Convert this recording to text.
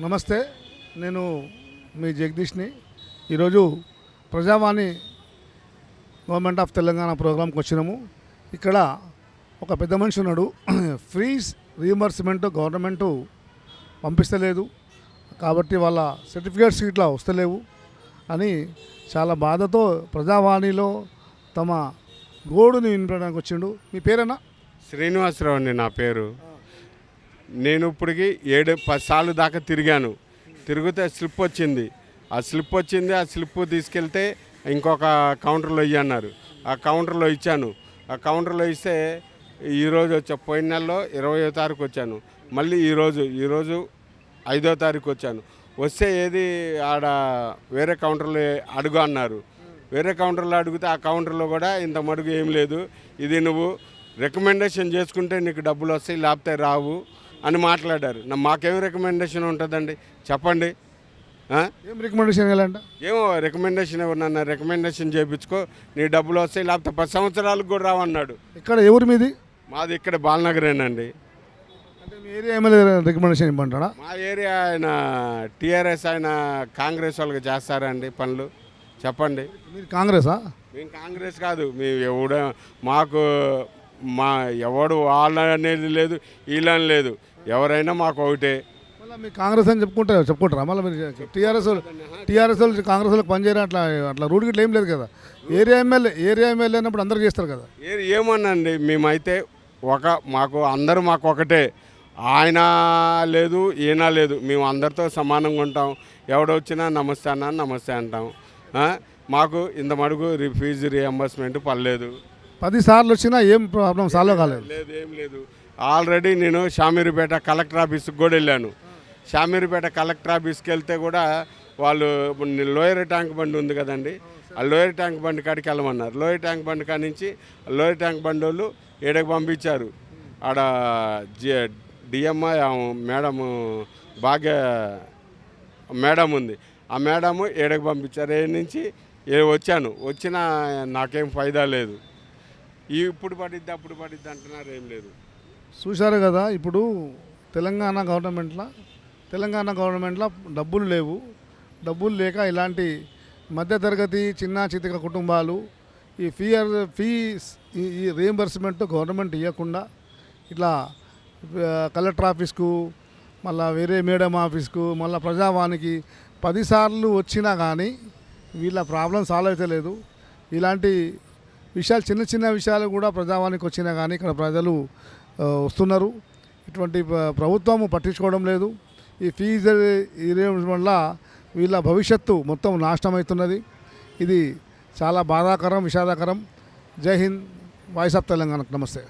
నమస్తే, నేను మీ జగదీష్ని. ఈరోజు ప్రజావాణి గవర్నమెంట్ ఆఫ్ తెలంగాణ ప్రోగ్రాంకి వచ్చినాము. ఇక్కడ ఒక పెద్ద మనిషి ఉన్నాడు. ఫీజ్ రీఎంబర్స్మెంట్ గవర్నమెంటు పంపిస్తలేదు కాబట్టి వాళ్ళ సర్టిఫికేట్స్ ఇట్లా వస్తలేవు అని చాలా బాధతో ప్రజావాణిలో తమ గోడుని వినిపించడానికి వచ్చిండు. మీ పేరేనా? శ్రీనివాసరావు అండి నా పేరు. నేను ఇప్పటికి 7-10 సార్లు దాకా తిరిగాను. తిరిగితే స్లిప్ వచ్చింది. ఆ స్లిప్ తీసుకెళ్తే ఇంకొక కౌంటర్లో ఇయ్యన్నారు. ఆ కౌంటర్లో ఇచ్చాను. ఆ కౌంటర్లో ఇస్తే ఈరోజు పోయిన నెలలో 20వ తారీఖు వచ్చాను. మళ్ళీ ఈరోజు 5వ తారీఖు వచ్చాను. వస్తే ఏది ఆడ వేరే కౌంటర్లో అడుగు అన్నారు. వేరే కౌంటర్లో అడిగితే ఆ కౌంటర్లో కూడా ఇంత మడుగు ఏం లేదు, ఇది నువ్వు రికమెండేషన్ చేసుకుంటే నీకు డబ్బులు వస్తాయి, లేకపోతే రావు అని మాట్లాడారు. మాకేం రికమెండేషన్ ఉంటుందండి చెప్పండి? ఏం రికమెండేషన్ ఇవ్వాలంట? ఏమో రికమెండేషన్ ఎవరన్నా రికమెండేషన్ చేయించుకో, నీ డబ్బులు వస్తాయి, లేకపోతే 10 సంవత్సరాలకు కూడా రావన్నాడు. ఇక్కడ ఎవరు మీది? మాది ఇక్కడ బాలనగరేనండి. అంటే మీ ఏరియా ఎమ్మెల్యే రికమెండేషన్ ఇవ్వమంటాడా? మా ఏరియా ఆయన టీఆర్ఎస్, ఆయన కాంగ్రెస్ వాళ్ళకి చేస్తారండి పనులు. చెప్పండి. మీరు కాంగ్రెసా? మేము కాంగ్రెస్ కాదు. మేము మాకు ఎవడు వాళ్ళ అనేది లేదు, వీళ్ళని లేదు, ఎవరైనా మాకు ఒకటే. మళ్ళీ మీరు కాంగ్రెస్ అని చెప్పుకుంటారా? మళ్ళీ మీరు టీఆర్ఎస్ వాళ్ళు కాంగ్రెస్ వాళ్ళకి పనిచేయడం అట్లా రూట్ గిట్ల ఏం లేదు కదా. ఏరియా ఎమ్మెల్యే అన్నప్పుడు అందరూ చేస్తారు కదా. ఏమోనండి, మేమైతే మాకు అందరూ మాకు ఒకటే. ఆయన లేదు, ఈయన లేదు, మేము అందరితో సమానంగా ఉంటాం. ఎవడొచ్చినా నమస్తే అన్న నమస్తే అంటాం. మాకు ఇంత మడుగు ఫీజు రీఎంబర్స్మెంట్ పర్లేదు. 10 సార్లు వచ్చినా ఏం ప్రాబ్లం సాల్వ్ కాలేదు. ఏం లేదు. ఆల్రెడీ నేను షామీర్పేట కలెక్టర్ ఆఫీస్కి కూడా వెళ్ళాను. షామీర్పేట కలెక్టర్ ఆఫీస్కి వెళ్తే కూడా వాళ్ళు లోయర్ ట్యాంక్ బండి ఉంది కదండి, ఆ లోయర్ ట్యాంక్ బండి కాడికి వెళ్ళమన్నారు. లోయర్ ట్యాంక్ బండి కాడి నుంచి లోయర్ ట్యాంక్ బండి వాళ్ళు ఏడకి పంపించారు. ఆడ డిఎంఐ మేడము మేడం ఉంది, ఆ మేడము ఏడకి పంపించారు. ఏడు నుంచి వచ్చినా నాకేం ఫైదా లేదు. ఇప్పుడు పడిద్ది అప్పుడు పడిద్ది అంటున్నారు, ఏం లేదు. చూశారు కదా, ఇప్పుడు తెలంగాణ గవర్నమెంట్లో డబ్బులు లేవు. డబ్బులు లేక ఇలాంటి మధ్యతరగతి చిన్న చితిక కుటుంబాలు ఈ రీఎంబర్స్మెంట్ గవర్నమెంట్ ఇవ్వకుండా ఇట్లా కలెక్టర్ ఆఫీస్కు, మళ్ళీ వేరే మేడం ఆఫీస్కు, మళ్ళీ ప్రజావానికి 10 సార్లు వచ్చినా కానీ వీళ్ళ ప్రాబ్లం సాల్వ్ అయితే లేదు. ఇలాంటి విషయాలు, చిన్న విషయాలు కూడా ప్రజావానికి వచ్చినా కానీ ఇక్కడ ప్రజలు వస్తున్నారు. ఇటువంటి ప్రభుత్వము పట్టించుకోవడం లేదు. ఈ ఫీజు వల్ల వీళ్ళ భవిష్యత్తు మొత్తం నాశనం అవుతున్నది. ఇది చాలా బాధాకరం, విషాదకరం. జై హింద్, వాయిస్ ఆఫ్ తెలంగాణకు నమస్తే.